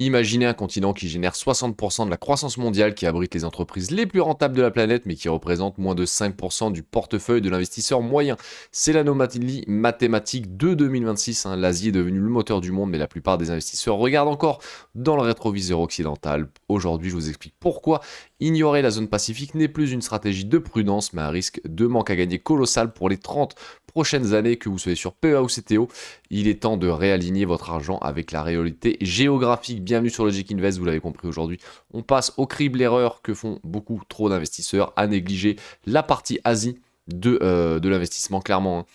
Imaginez un continent qui génère 60% de la croissance mondiale, qui abrite les entreprises les plus rentables de la planète, mais qui représente moins de 5% du portefeuille de l'investisseur moyen. C'est l'anomalie mathématique de 2026. L'Asie est devenue le moteur du monde, mais la plupart des investisseurs regardent encore dans le rétroviseur occidental. Aujourd'hui, je vous explique pourquoi ignorer la zone Pacifique n'est plus une stratégie de prudence, mais un risque de manque à gagner colossal pour les 30 prochaines années, que vous soyez sur PEA ou CTO. Il est temps de réaligner votre argent avec la réalité géographique. Bienvenue sur Logic Invest, vous l'avez compris aujourd'hui. On passe au crible l'erreur que font beaucoup trop d'investisseurs, à négliger la partie Asie de l'investissement, clairement.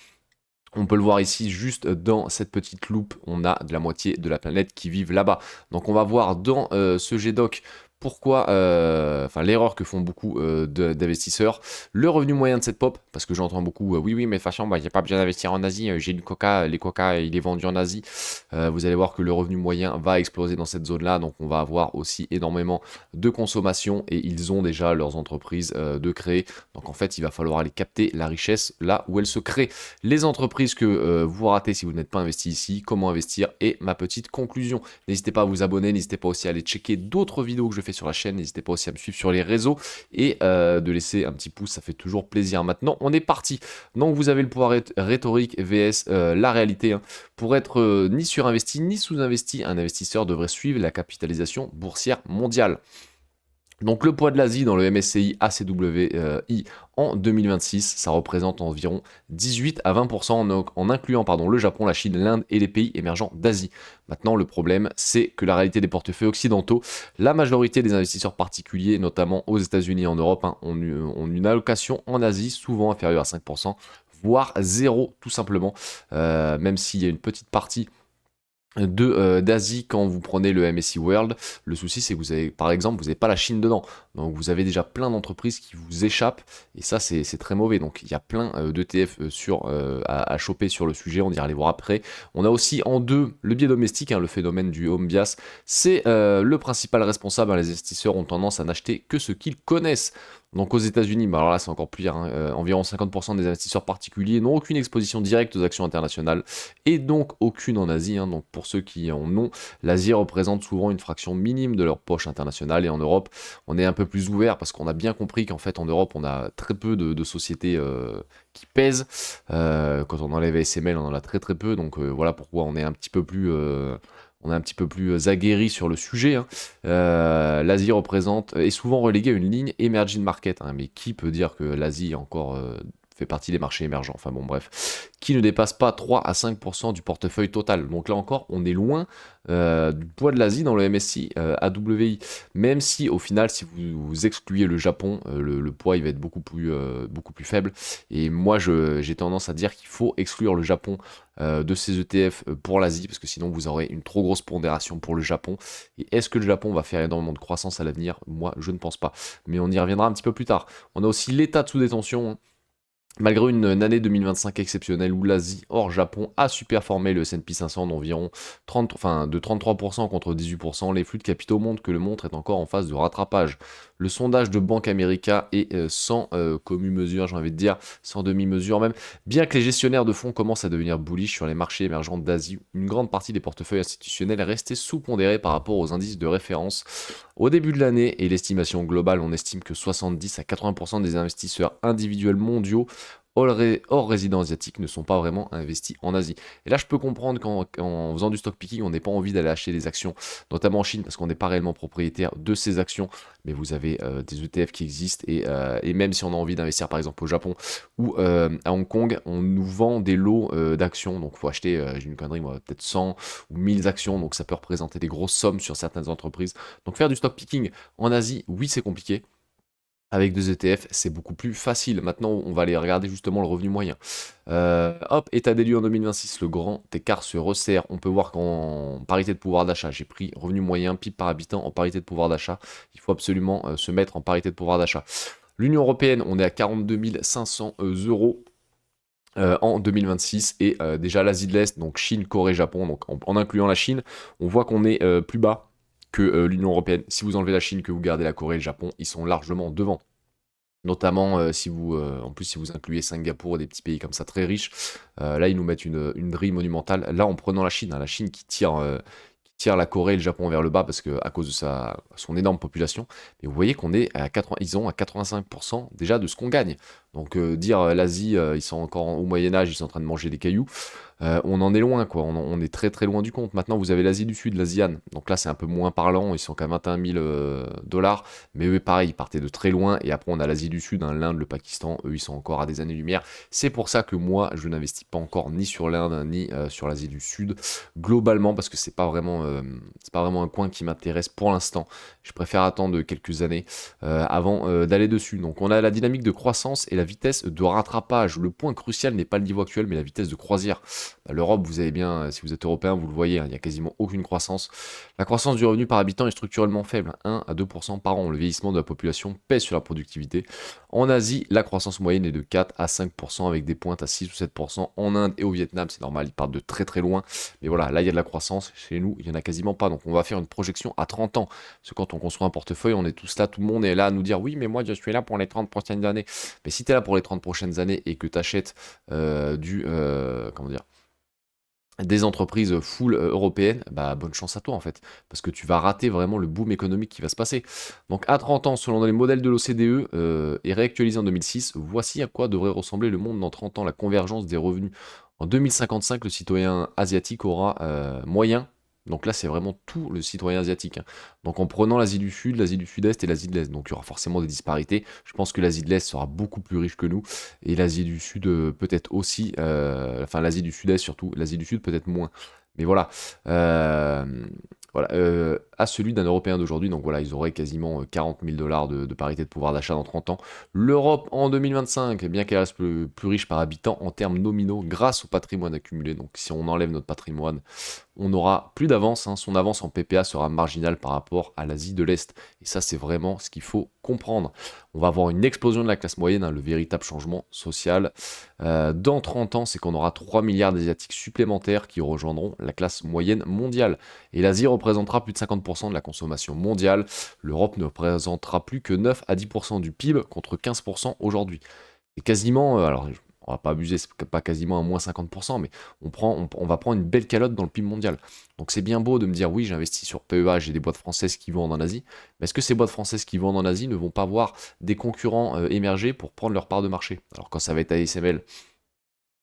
On peut le voir ici, juste dans cette petite loupe, on a de la moitié de la planète qui vivent là-bas. Donc on va voir dans ce GDoc pourquoi, l'erreur que font beaucoup d'investisseurs, le revenu moyen de cette pop, parce que j'entends beaucoup, oui, mais de toute façon, il n'y a pas besoin d'investir en Asie, j'ai du coca, les coca, il est vendu en Asie. Vous allez voir que le revenu moyen va exploser dans cette zone-là, donc on va avoir aussi énormément de consommation, et ils ont déjà leurs entreprises de créer. Donc en fait, il va falloir aller capter la richesse là où elle se crée. Les entreprises que vous ratez si vous n'êtes pas investi ici, comment investir, et ma petite conclusion. N'hésitez pas à vous abonner, n'hésitez pas aussi à aller checker d'autres vidéos que je fais sur la chaîne, n'hésitez pas aussi à me suivre sur les réseaux et de laisser un petit pouce, ça fait toujours plaisir. Maintenant, on est parti. Donc vous avez le pouvoir rhétorique vs la réalité. Pour être ni surinvesti ni sous-investi, un investisseur devrait suivre la capitalisation boursière mondiale. Donc le poids de l'Asie dans le MSCI ACWI en 2026, ça représente environ 18 à 20% en incluant le Japon, la Chine, l'Inde et les pays émergents d'Asie. Maintenant, le problème, c'est que la réalité des portefeuilles occidentaux, la majorité des investisseurs particuliers, notamment aux États-Unis et en Europe, ont une allocation en Asie souvent inférieure à 5%, voire zéro tout simplement, même s'il y a une petite partie d'Asie quand vous prenez le MSCI World. Le souci, c'est que vous avez, par exemple, vous n'avez pas la Chine dedans. Donc vous avez déjà plein d'entreprises qui vous échappent, et ça c'est très mauvais. Donc il y a plein d'ETF à choper sur le sujet, on ira les voir après. On a aussi en deux le biais domestique, le phénomène du home bias. C'est le principal responsable. Les investisseurs ont tendance à n'acheter que ce qu'ils connaissent. Donc aux États-Unis, alors là c'est encore pire, environ 50% des investisseurs particuliers n'ont aucune exposition directe aux actions internationales, et donc aucune en Asie. Donc pour ceux qui en ont, l'Asie représente souvent une fraction minime de leur poche internationale, et en Europe, on est un peu plus ouvert parce qu'on a bien compris qu'en fait en Europe, on a très peu de sociétés qui pèsent. Quand on enlève ASML, on en a très très peu, donc voilà pourquoi on est un petit peu plus... aguerri sur le sujet. L'Asie est souvent reléguée à une ligne emerging market. Mais qui peut dire que l'Asie encore fait partie des marchés émergents? Enfin bon, bref, qui ne dépasse pas 3 à 5% du portefeuille total. Donc là encore, on est loin du poids de l'Asie dans le MSCI AWI. Même si au final, si vous excluez le Japon, le poids il va être beaucoup plus faible. Et moi, j'ai tendance à dire qu'il faut exclure le Japon de ces ETF pour l'Asie, parce que sinon vous aurez une trop grosse pondération pour le Japon. Et est-ce que le Japon va faire énormément de croissance à l'avenir? Moi, je ne pense pas. Mais on y reviendra un petit peu plus tard. On a aussi l'état de sous-détention. Malgré une année 2025 exceptionnelle où l'Asie hors Japon a superformé le S&P 500 d'environ 33% contre 18%, les flux de capitaux montrent que le monde est encore en phase de rattrapage. Le sondage de Bank America est sans commune-mesure, j'ai envie de dire, sans demi-mesure même. Bien que les gestionnaires de fonds commencent à devenir bullish sur les marchés émergents d'Asie, une grande partie des portefeuilles institutionnels est restée sous-pondérée par rapport aux indices de référence. Au début de l'année, et l'estimation globale, on estime que 70 à 80% des investisseurs individuels mondiaux hors résidents asiatiques ne sont pas vraiment investis en Asie. Et là, je peux comprendre qu'en faisant du stock picking, on n'ait pas envie d'aller acheter des actions, notamment en Chine, parce qu'on n'est pas réellement propriétaire de ces actions, mais vous avez des ETF qui existent, et même si on a envie d'investir par exemple au Japon ou à Hong Kong, on nous vend des lots d'actions, donc il faut acheter, j'ai une connerie, moi, peut-être 100 ou 1000 actions, donc ça peut représenter des grosses sommes sur certaines entreprises. Donc faire du stock picking en Asie, oui, c'est compliqué. Avec deux ETF, c'est beaucoup plus facile. Maintenant, on va aller regarder justement le revenu moyen. Hop, état des lieux en 2026, le grand écart se resserre. On peut voir qu'en parité de pouvoir d'achat, j'ai pris revenu moyen, PIB par habitant en parité de pouvoir d'achat. Il faut absolument se mettre en parité de pouvoir d'achat. L'Union Européenne, on est à 42 500 euros en 2026, et déjà l'Asie de l'Est, donc Chine, Corée, Japon, donc en incluant la Chine, on voit qu'on est plus bas que l'Union Européenne. Si vous enlevez la Chine, que vous gardez la Corée et le Japon, ils sont largement devant. Notamment en plus si vous incluez Singapour et des petits pays comme ça très riches, là ils nous mettent une grille monumentale. Là en prenant la Chine qui tire la Corée et le Japon vers le bas parce que à cause de son énorme population. Mais vous voyez qu'on est à 80, ils ont à 85% déjà de ce qu'on gagne. Donc dire l'Asie, ils sont encore au Moyen Âge, ils sont en train de manger des cailloux. On en est loin, quoi. On est très très loin du compte. Maintenant, vous avez l'Asie du Sud, l'ASEAN. Donc là, c'est un peu moins parlant. Ils sont qu'à 21 000 dollars. Mais eux, pareil, ils partaient de très loin. Et après, on a l'Asie du Sud, hein, l'Inde, le Pakistan. Eux, ils sont encore à des années-lumière. C'est pour ça que moi, je n'investis pas encore ni sur l'Inde, ni sur l'Asie du Sud. Globalement, parce que c'est pas vraiment un coin qui m'intéresse pour l'instant. Je préfère attendre quelques années avant d'aller dessus. Donc, on a la dynamique de croissance et la vitesse de rattrapage. Le point crucial n'est pas le niveau actuel, mais la vitesse de croisière. L'Europe, vous avez bien, si vous êtes européen, vous le voyez, hein, il n'y a quasiment aucune croissance. La croissance du revenu par habitant est structurellement faible, 1 à 2% par an. Le vieillissement de la population pèse sur la productivité. En Asie, la croissance moyenne est de 4 à 5% avec des pointes à 6 ou 7%. En Inde et au Vietnam, c'est normal, ils partent de très très loin. Mais voilà, là, il y a de la croissance. Chez nous, il n'y en a quasiment pas. Donc, on va faire une projection à 30 ans. Parce que quand on construit un portefeuille, on est tous là, tout le monde est là à nous dire oui, mais moi, je suis là pour les 30 prochaines années. Mais si tu es là pour les 30 prochaines années et que tu achètes comment dire, des entreprises full européennes, bah bonne chance à toi en fait, parce que tu vas rater vraiment le boom économique qui va se passer. Donc à 30 ans, selon les modèles de l'OCDE et réactualisé en 2006, voici à quoi devrait ressembler le monde dans 30 ans, la convergence des revenus. En 2055, le citoyen asiatique aura moyen, donc là c'est vraiment tout le citoyen asiatique, hein. Donc en prenant l'Asie du Sud, l'Asie du Sud-Est et l'Asie de l'Est, donc il y aura forcément des disparités. Je pense que l'Asie de l'Est sera beaucoup plus riche que nous, et l'Asie du Sud peut-être aussi, enfin l'Asie du Sud-Est surtout, l'Asie du Sud peut-être moins. Mais voilà, euh, voilà à celui d'un Européen d'aujourd'hui, donc voilà, ils auraient quasiment 40 000 dollars de parité de pouvoir d'achat dans 30 ans. L'Europe en 2025, bien qu'elle reste plus riche par habitant en termes nominaux grâce au patrimoine accumulé, donc si on enlève notre patrimoine, on n'aura plus d'avance, hein. Son avance en PPA sera marginale par rapport à l'Asie de l'Est. Et ça, c'est vraiment ce qu'il faut comprendre. On va avoir une explosion de la classe moyenne, hein, le véritable changement social. Dans 30 ans, c'est qu'on aura 3 milliards d'Asiatiques supplémentaires qui rejoindront la classe moyenne mondiale. Et l'Asie représentera plus de 50% de la consommation mondiale. L'Europe ne représentera plus que 9 à 10% du PIB contre 15% aujourd'hui. C'est quasiment, alors on va pas abuser, c'est pas quasiment un moins 50%, mais on va prendre une belle calotte dans le PIB mondial. Donc c'est bien beau de me dire oui, j'investis sur PEA, j'ai des boîtes françaises qui vendent en Asie, mais est-ce que ces boîtes françaises qui vendent en Asie ne vont pas voir des concurrents émerger pour prendre leur part de marché? Alors quand ça va être ASML,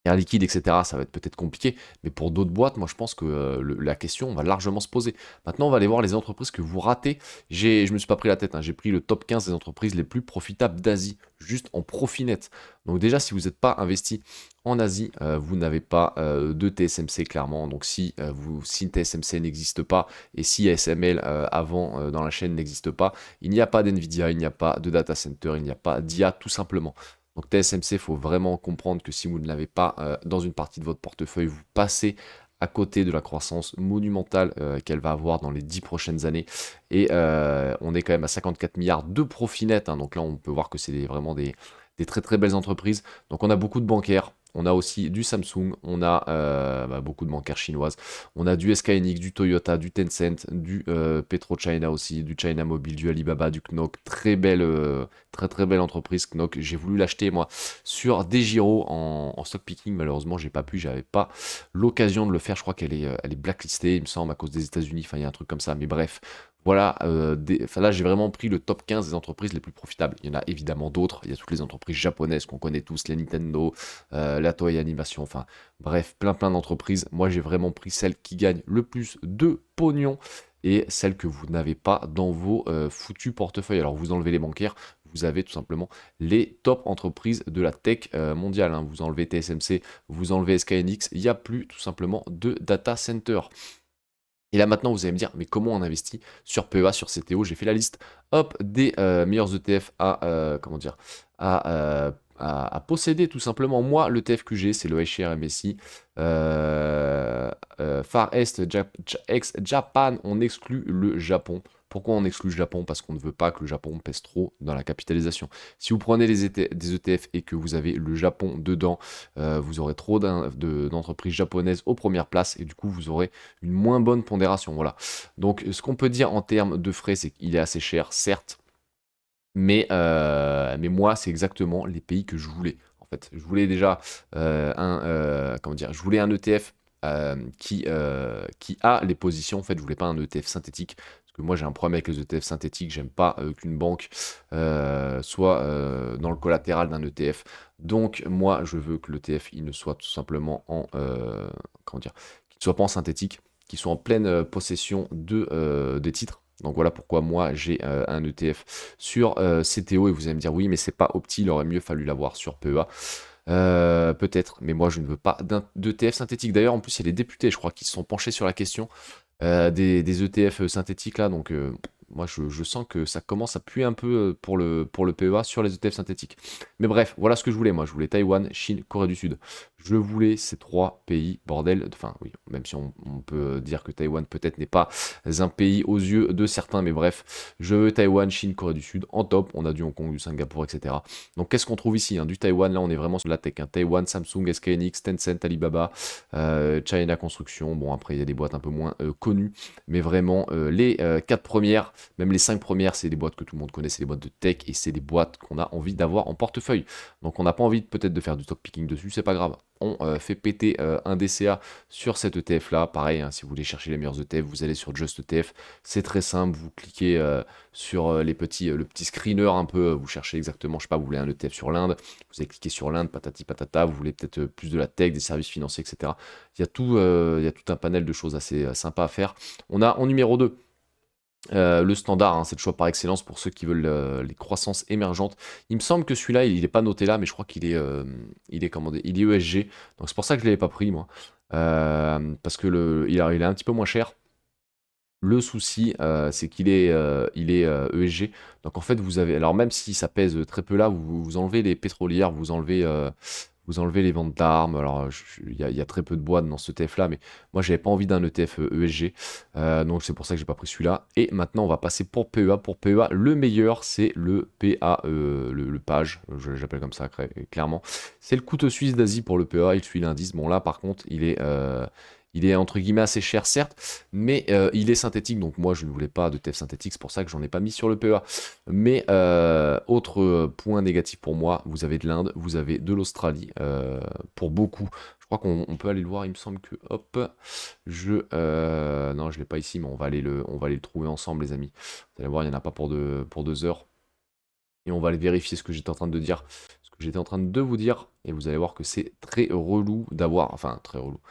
Air Liquide, etc., ça va être peut-être compliqué, mais pour d'autres boîtes, moi je pense que la question va largement se poser. Maintenant, on va aller voir les entreprises que vous ratez. Je me suis pas pris la tête, hein, j'ai pris le top 15 des entreprises les plus profitables d'Asie, juste en profit net. Donc déjà, si vous n'êtes pas investi en Asie, vous n'avez pas de TSMC clairement. Donc si TSMC n'existe pas, et si ASML avant dans la chaîne n'existe pas, il n'y a pas d'NVIDIA, il n'y a pas de data center, il n'y a pas d'IA tout simplement. Donc TSMC, il faut vraiment comprendre que si vous ne l'avez pas dans une partie de votre portefeuille, vous passez à côté de la croissance monumentale qu'elle va avoir dans les 10 prochaines années. Et on est quand même à 54 milliards de profit net, hein. Donc là, on peut voir que c'est vraiment des très très belles entreprises. Donc on a beaucoup de bancaires. On a aussi du Samsung, on a beaucoup de bancaires chinoises, on a du SK Hynix, du Toyota, du Tencent, du PetroChina aussi, du China Mobile, du Alibaba, du Knock. Très belle, très très belle entreprise Knock. J'ai voulu l'acheter moi sur Degiro en stock picking. Malheureusement, j'ai pas pu, j'avais pas l'occasion de le faire. Je crois elle est blacklistée, il me semble, à cause des États-Unis. Enfin, il y a un truc comme ça. Mais bref, voilà, enfin là j'ai vraiment pris le top 15 des entreprises les plus profitables. Il y en a évidemment d'autres, il y a toutes les entreprises japonaises qu'on connaît tous, les Nintendo, la Toei Animation, enfin bref, plein d'entreprises. Moi j'ai vraiment pris celles qui gagnent le plus de pognon et celles que vous n'avez pas dans vos foutus portefeuilles. Alors vous enlevez les bancaires, vous avez tout simplement les top entreprises de la tech mondiale, hein. Vous enlevez TSMC, vous enlevez SKNX, il n'y a plus tout simplement de data center. Et là maintenant, vous allez me dire, mais comment on investit sur PEA, sur CTO? J'ai fait la liste, hop, des meilleurs ETF comment dire, à posséder tout simplement. Moi, l'ETF que j'ai, c'est le iShares MSCI. Far East, ex-Japan, on exclut le Japon. Pourquoi on exclut le Japon? Parce qu'on ne veut pas que le Japon pèse trop dans la capitalisation. Si vous prenez des ETF et que vous avez le Japon dedans, vous aurez trop d'entreprises japonaises aux premières places et du coup vous aurez une moins bonne pondération. Voilà. Donc ce qu'on peut dire en termes de frais, c'est qu'il est assez cher, certes, mais moi, c'est exactement les pays que je voulais. En fait, je voulais déjà comment dire, je voulais un ETF qui a les positions. En fait, je voulais pas un ETF synthétique. Parce que moi, j'ai un problème avec les ETF synthétiques. J'aime pas qu'une banque soit dans le collatéral d'un ETF. Donc, moi, je veux que l'ETF, il ne soit tout simplement en... comment dire? Qu'il ne soit pas en synthétique, qu'il soit en pleine possession des titres. Donc voilà pourquoi moi j'ai un ETF sur CTO et vous allez me dire oui mais c'est pas Opti, il aurait mieux fallu l'avoir sur PEA. Peut-être, mais moi je ne veux pas d'ETF synthétique. D'ailleurs en plus il y a les députés je crois qui se sont penchés sur la question des ETF synthétiques là, donc moi je sens que ça commence à puer un peu pour le PEA sur les ETF synthétiques. Mais bref, voilà ce que je voulais, moi je voulais Taïwan, Chine, Corée du Sud. Je voulais ces trois pays, bordel, enfin oui, même si on peut dire que Taïwan peut-être n'est pas un pays aux yeux de certains, mais bref, je veux Taïwan, Chine, Corée du Sud, en top, on a du Hong Kong, du Singapour, etc. Donc qu'est-ce qu'on trouve ici hein? Du Taïwan, là on est vraiment sur la tech, hein. Taïwan, Samsung, SK Hynix, Tencent, Alibaba, China Construction, bon après il y a des boîtes un peu moins connues, mais vraiment les 4 premières, même les 5 premières, c'est des boîtes que tout le monde connaît, c'est des boîtes de tech, et c'est des boîtes qu'on a envie d'avoir en portefeuille. Donc on n'a pas envie peut-être de faire du stock picking dessus, c'est pas grave. On fait péter un DCA sur cet ETF là, pareil, hein, si vous voulez chercher les meilleurs ETF, vous allez sur Just ETF, c'est très simple, vous cliquez sur le petit screener un peu, vous cherchez exactement, je sais pas, vous voulez un ETF sur l'Inde, vous allez cliquer sur l'Inde, patati patata, vous voulez peut-être plus de la tech, des services financiers, etc. Il y a tout un panel de choses assez sympas à faire. On a en numéro 2 le standard, hein, c'est le choix par excellence pour ceux qui veulent les croissances émergentes. Il me semble que celui-là, il n'est pas noté là, mais je crois il est commandé, il est ESG. Donc c'est pour ça que je ne l'avais pas pris, moi. Parce que il est un petit peu moins cher. Le souci, c'est qu'il est ESG. Donc en fait, vous avez, alors même si ça pèse très peu là, vous enlevez les pétrolières, vous enlevez les ventes d'armes. Alors il y a très peu de boîtes dans ce ETF là, mais moi j'avais pas envie d'un ETF ESG, donc c'est pour ça que j'ai pas pris celui-là. Et maintenant on va passer pour PEA. Pour PEA, le meilleur c'est le PA, le PAGE, j'appelle comme ça clairement. C'est le couteau suisse d'Asie pour le PEA. Il suit l'indice. Bon là par contre il est entre guillemets assez cher certes, mais il est synthétique, donc moi je ne voulais pas de TF synthétique, c'est pour ça que j'en ai pas mis sur le PEA. Mais autre point négatif pour moi, vous avez de l'Inde, vous avez de l'Australie, pour beaucoup. Je crois qu'on peut aller le voir, il me semble que, hop, non je l'ai pas ici, mais on va aller le trouver ensemble les amis. Vous allez voir, il n'y en a pas pour 2 heures. Et on va aller vérifier ce que j'étais en train de dire, ce que j'étais en train de vous dire, et vous allez voir que c'est très relou d'avoir, enfin très relou.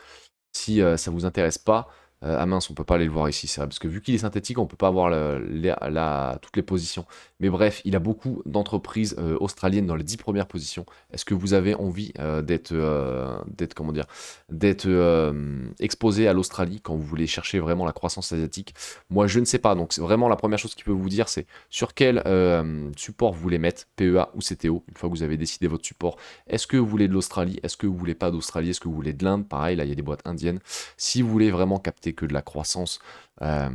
Si ça vous intéresse pas, ah mince, on peut pas aller le voir ici, c'est vrai, parce que vu qu'il est synthétique, on peut pas avoir toutes les positions. Mais bref, il a beaucoup d'entreprises australiennes dans les 10 premières positions. Est-ce que vous avez envie comment dire, d'être exposé à l'Australie quand vous voulez chercher vraiment la croissance asiatique? Moi, je ne sais pas. Donc, c'est vraiment la première chose qui peut vous dire, c'est sur quel support vous voulez mettre, PEA ou CTO, une fois que vous avez décidé votre support. Est-ce que vous voulez de l'Australie? Est-ce que vous voulez pas d'Australie? Est-ce que vous voulez de l'Inde? Pareil, là, il y a des boîtes indiennes. Si vous voulez vraiment capter que de la croissance, euh,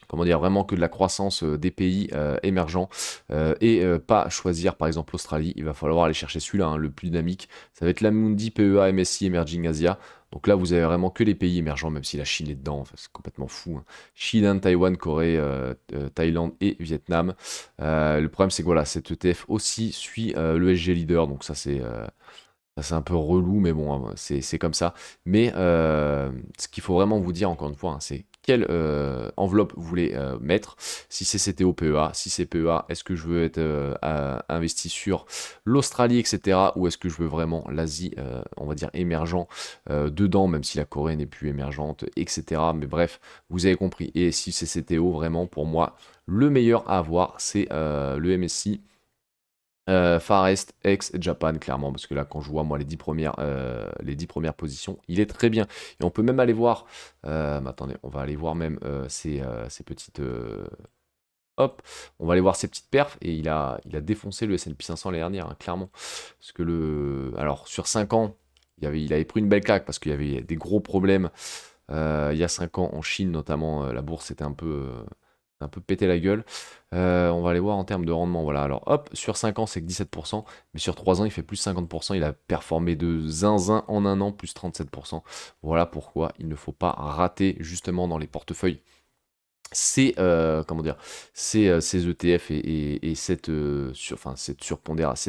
comment dire, vraiment que de la croissance des pays émergents et pas choisir par exemple l'Australie, il va falloir aller chercher celui-là, hein, le plus dynamique. Ça va être l'Amundi PEA MSCI Emerging Asia. Donc là, vous avez vraiment que les pays émergents, même si la Chine est dedans, enfin, c'est complètement fou, hein. Chine, Inde, Taïwan, Corée, Thaïlande et Vietnam. Le problème, c'est que voilà, cet ETF aussi suit le SG Leader, donc ça, c'est un peu relou, mais bon, hein, c'est comme ça. Mais ce qu'il faut vraiment vous dire, encore une fois, hein, c'est quelle enveloppe vous voulez mettre. Si c'est CTO PEA, si c'est PEA, est-ce que je veux être investi sur l'Australie, etc. Ou est-ce que je veux vraiment l'Asie, on va dire, émergent dedans, même si la Corée n'est plus émergente, etc. Mais bref, vous avez compris. Et si c'est CTO, vraiment, pour moi, le meilleur à avoir, c'est le MSI. Far East, ex Japan, clairement, parce que là, quand je vois moi les 10 premières positions, il est très bien. Et on peut même aller voir, mais attendez, on va aller voir même ces petites, hop, on va aller voir ses petites perfs, et il a défoncé le S&P 500 l'année dernière, hein, clairement. Parce que alors sur 5 ans, il avait pris une belle claque, parce qu'il y avait des gros problèmes il y a 5 ans en Chine, notamment, la bourse était un peu pété la gueule. On va aller voir en termes de rendement. Voilà, alors hop, sur 5 ans, c'est que 17%, mais sur 3 ans, il fait plus 50%. Il a performé de zinzin en un an, plus 37%. Voilà pourquoi il ne faut pas rater, justement, dans les portefeuilles comment dire, ces ETF et cette cette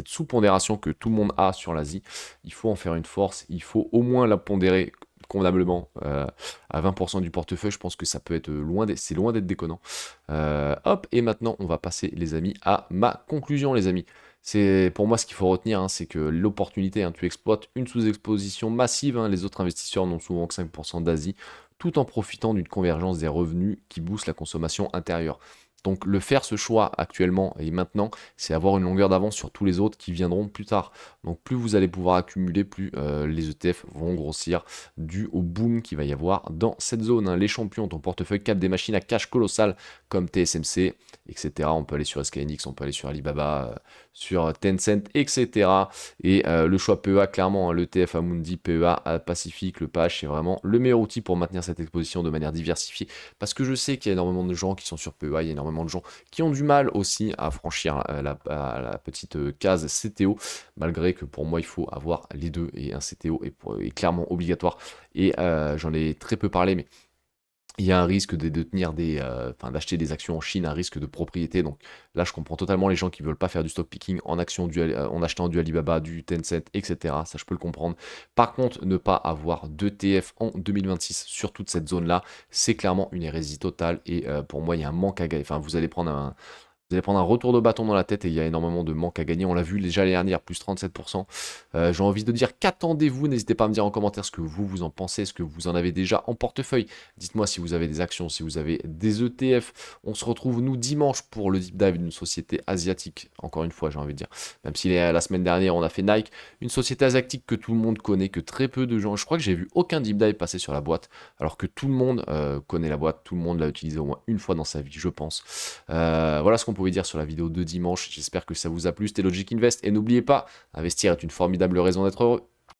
sous-pondération que tout le monde a sur l'Asie. Il faut en faire une force, il faut au moins la pondérer convenablement à 20% du portefeuille. Je pense que ça peut être c'est loin d'être déconnant. Hop, et maintenant, on va passer, les amis, à ma conclusion, les amis. C'est pour moi ce qu'il faut retenir, hein, c'est que l'opportunité, hein, tu exploites une sous-exposition massive, hein, les autres investisseurs n'ont souvent que 5% d'Asie, tout en profitant d'une convergence des revenus qui booste la consommation intérieure. Donc le faire ce choix actuellement et maintenant, c'est avoir une longueur d'avance sur tous les autres qui viendront plus tard. Donc plus vous allez pouvoir accumuler, plus les ETF vont grossir dû au boom qu'il va y avoir dans cette zone, hein. Les champions, ton portefeuille capte des machines à cash colossales comme TSMC, etc. On peut aller sur SKNX, on peut aller sur Alibaba, sur Tencent, etc. Et le choix PEA, clairement, hein, l'ETF Amundi, PEA, Pacific, le PH, c'est vraiment le meilleur outil pour maintenir cette exposition de manière diversifiée. Parce que je sais qu'il y a énormément de gens qui sont sur PEA, il y a énormément de gens qui ont du mal aussi à franchir la petite case CTO, malgré que pour moi, il faut avoir les deux, et un CTO est clairement obligatoire. Et j'en ai très peu parlé, mais il y a un risque de détenir d'acheter des actions en Chine, un risque de propriété. Donc là, je comprends totalement les gens qui veulent pas faire du stock picking en en achetant du Alibaba, du Tencent, etc. Ça, je peux le comprendre. Par contre, ne pas avoir d'ETF en 2026 sur toute cette zone-là, c'est clairement une hérésie totale. Et pour moi, il y a un manque à gagner. Enfin, vous allez prendre un retour de bâton dans la tête et il y a énormément de manque à gagner. On l'a vu déjà l'année dernière, plus 37%. J'ai envie de dire qu'attendez-vous. N'hésitez pas à me dire en commentaire ce que vous en pensez, ce que vous en avez déjà en portefeuille. Dites-moi si vous avez des actions, si vous avez des ETF. On se retrouve, nous, dimanche pour le deep dive d'une société asiatique. Encore une fois, j'ai envie de dire. Même si la semaine dernière, on a fait Nike. Une société asiatique que tout le monde connaît, que très peu de gens... Je crois que j'ai vu aucun deep dive passer sur la boîte. Alors que tout le monde connaît la boîte. Tout le monde l'a utilisé au moins une fois dans sa vie, je pense. Voilà ce qu'on pouvait dire sur la vidéo de dimanche. J'espère que ça vous a plu. C'était Logic Invest. Et n'oubliez pas, investir est une formidable raison d'être heureux.